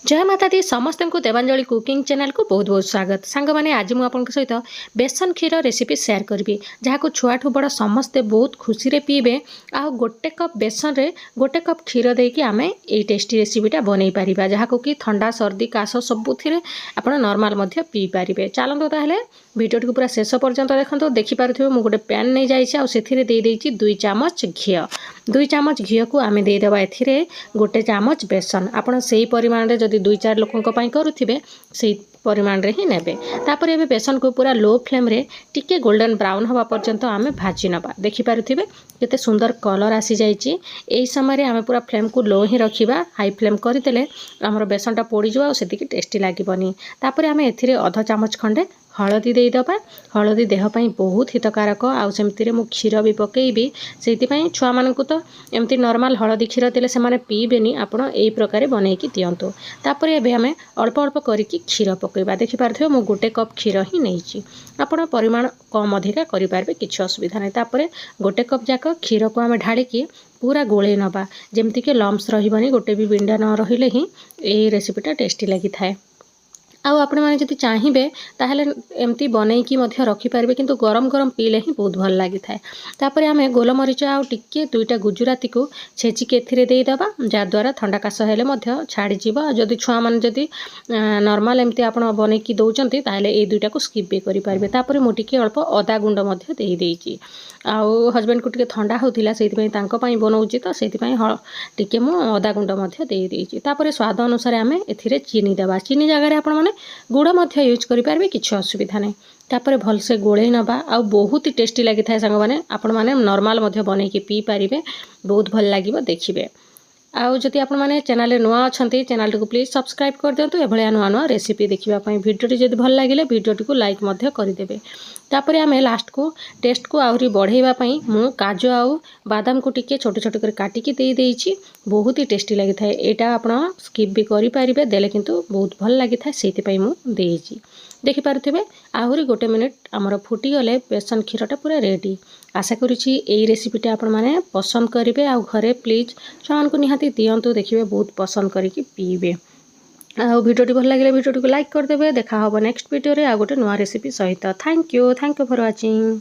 जय माता दी समस्त को देवांजलि कुकिंग चैनल को बहुत बहुत स्वागत। सांग मैंने आज मुझे सहित बेसन क्षीर रेसिपी शेयर करी जहाँ छुआठू बड़ समस्ते बहुत खुशी रे पीबे। आ गोटे कप बेसन रे गोटे कप क्षीर देकी आम ये टेस्टी रेसिपीटा बनई पारिबा जहाँ कि ठंडा सर्दी काश सबुथिरे आपण नॉर्मल पी पारिबे। चलतो ताहले भिडियो को पूरा शेष पर्यंत देखो। देखिपे मुझे गोटे पैन नहीं जाइए 2 चामच घी 2 चामच घी को आम देदेबा ए गोटे चामच बेसन। आपड़ से परिमाण में जदि 2-4 लोकों करुवे से परिमाण रे ही नेबे। तापर ये बेसन को पूरा लो फ्लेम रे टिके गोल्डन ब्राउन हवा पर्यंत आम भाजी नबा। देखिपे केते सुंदर कलर आसी जाइए। यही समय आम पूरा फ्लेम को लो ही रखा। हाई फ्लेम करदेले आमर बेसनटा पोड़ी जाओ से टेस्टी लगनी। तापर आम ए अध चामच खंडे हलदी देदेबा। हलदी देहपाई बहुत हितकारक। आमती मु क्षीर भी पकईबी से छुआ मान तो एमती नॉर्मल हलदी क्षीर देले से माने पीबेनी। आपण यही प्रकार बनईकी दिंतु। तापर एबे आम अल्प अल्प करिकी क्षीर पकईबा। देखिपे मु गोटे कप क्षीर ही नहीं। आपण परिमाण कम अधिका करें किसी असुविधा नहीं। तापर गोटे कप जाक क्षीर को आम ढालिकी पूरा गोले नबा जमती के लम्स रही गोटे भी बिंडा न रही ही ये रेसिपीटा टेस्टी लगी थाए। आउ आपण मैंने जब चाहिए ताहले एमती बनईकी रखिपारे किंतु गरम गरम पीले ही बहुत भल लगी थाए। तापर आम गोलमरीच आउ टिके 2टा गुजराती को छेचिक एदेबा जहाद्वारा ठंडा काश हेले छाड़ीज। जदि छुआ मैंने जदि नॉर्मल एमती आप बनईकी दौरान ताहले ये 2टा को स्किप भी करेंगे। तापर मुझे अल्प अदा गुंड देदेची। आउ हजबैंड को टिके ठंडा होता से बनाऊँगी तो से टिके मु अदा गुंड देदेची। तापर स्वाद अनुसार आम ए चीनी देवा। चीनी जगह आप गुड़ यूज करेंगे किसी असुविधा नहीं। तापर भलसे गोले नबा। आ बहुत ही टेस्टी लगी था सांग मैंने आपण मैंने नॉर्मल बनईकी पी पारे बहुत भल लगे देखिए। आउ जदि आपण मैंने चैनल नुआ अच्छा चैनल को प्लीज सब्सक्राइब कर दिंतु। एभलिया नुआ नुआ रेसिपी देखापी भिडियोटी जब भल लगे भिडियोटी को लाइक करदेवे। तापर आम लास्ट को टेस्ट को आहरी बढ़ाई मु काजू आउ बादाम को टिके छोट छोट कर काटिकी देदेची। बहुत ही टेस्टी लगी था। यहाँ आप स्किप भी करेंगे देले किंतु बहुत भल लगी था से मुझे देखिपे। आहरी गोटे मिनिट आमर फुटीगले बेसन क्षीरटा पूरा रेडी। आशा करुँची यही रेसिपीटा आपण मैंने पसंद करेंगे। आ घरे प्लीज छुआ को निहाती दिंतु देखिए बहुत पसंद करके पीबे। भिडियोटी भल लगे भिडियोटी को लाइक करदेवे। देखा नेक्स्ट वीडियो रे आ गोटे नुआ रेसिपी सहित। Thank you for watching.